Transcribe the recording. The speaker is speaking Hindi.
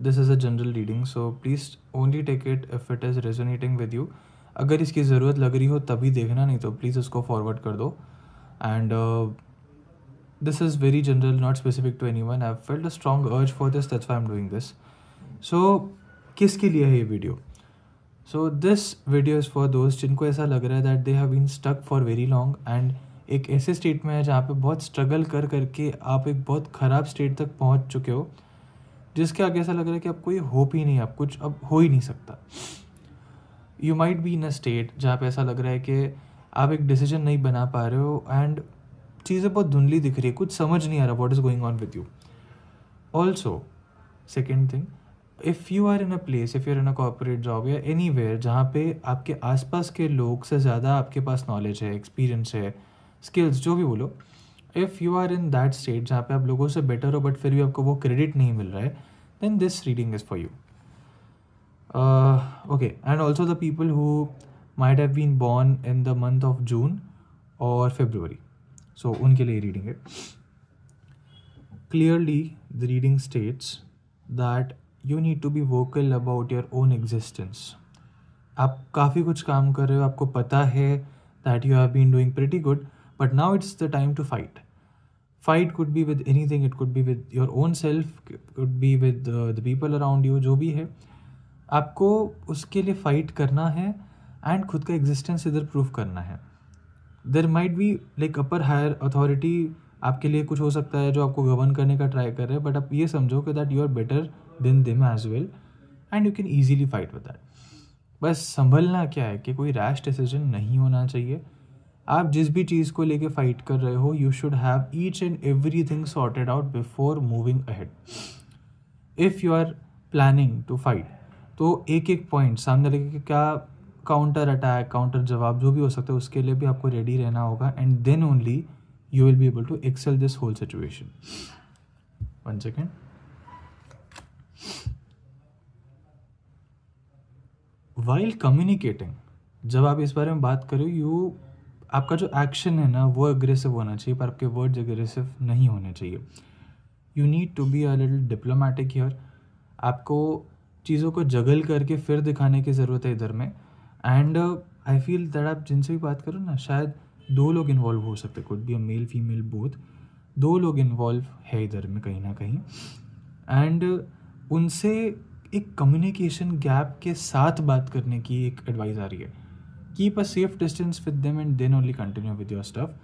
This is a general reading, so please only take it if it is resonating with you. अगर इसकी ज़रूरत लग रही हो तभी देखना, नहीं तो प्लीज़ उसको फॉरवर्ड कर दो. And this is very general, not specific to anyone. I've felt a strong urge for this, that's why I'm doing this. So किसके लिए है ये video? So this video is for those जिनको ऐसा लग रहा है that they have been stuck for very long and एक ऐसे स्टेट में है जहाँ पे बहुत स्ट्रगल कर करके आप एक बहुत ख़राब स्टेट तक पहुँच चुके हो, जिसके आगे ऐसा लग रहा है कि अब कोई होप ही नहीं, अब कुछ अब हो ही नहीं सकता. You might be in a state जहाँ पे ऐसा लग रहा है कि आप एक डिसीजन नहीं बना पा रहे हो एंड चीज़ें बहुत धुंधली दिख रही है, कुछ समझ नहीं आ रहा what is going on with you. Also second thing, if you are in a place, if you are in a corporate job या एनी वेयर जहाँ पे आपके आसपास के लोग से ज़्यादा आपके पास नॉलेज है, एक्सपीरियंस है, स्किल्स जो भी बोलो, if you are in that state जहाँ पे आप लोगों से बेटर हो बट फिर भी आपको वो क्रेडिट नहीं मिल रहा है, then this reading is for you. Okay, and also the people who might have been born in the month of June or February. So उनके लिए reading है. Clearly, the reading states that you need to be vocal about your own existence. आप काफ़ी कुछ काम कर रहे हो, आपको पता है that you have been doing pretty good, but now it's the time to fight. Fight could be with anything, it could be with your own self, could be with the people around you, जो भी है आपको उसके लिए फ़ाइट करना है एंड खुद का एग्जिस्टेंस इधर प्रूव करना है. There might be like upper higher authority आपके लिए कुछ हो सकता है जो आपको गवर्न करने का ट्राई कर रहे हैं, बट आप ये समझो कि that you are better than them as well and you can easily fight with that. बस संभलना क्या है कि कोई रैश डिसीजन नहीं होना चाहिए. आप जिस भी चीज़ को लेके फाइट कर रहे हो, you should have each and every thing sorted out before moving ahead. If you are planning to fight, तो एक एक पॉइंट सामने लगे कि क्या काउंटर अटैक, काउंटर जवाब जो भी हो सकता है, उसके लिए भी आपको रेडी रहना होगा and then only you will be able to excel this whole situation. 1 second. While communicating, जब आप इस बारे में बात करो, आपका जो एक्शन है ना वो अग्रेसिव होना चाहिए, पर आपके वर्ड्स अग्रेसिव नहीं होने चाहिए. You need to be a little diplomatic here. आपको चीज़ों को जगल करके फिर दिखाने की ज़रूरत है इधर में. एंड आई फील दैट आप जिनसे भी बात करो ना, शायद 2 लोग इन्वॉल्व हो सकते, could be a male female both. 2 लोग इन्वॉल्व है इधर में कहीं ना कहीं, एंड उनसे एक कम्युनिकेशन गैप के साथ बात करने की एक एडवाइस आ रही है. Keep a safe distance with them and then only continue with your stuff.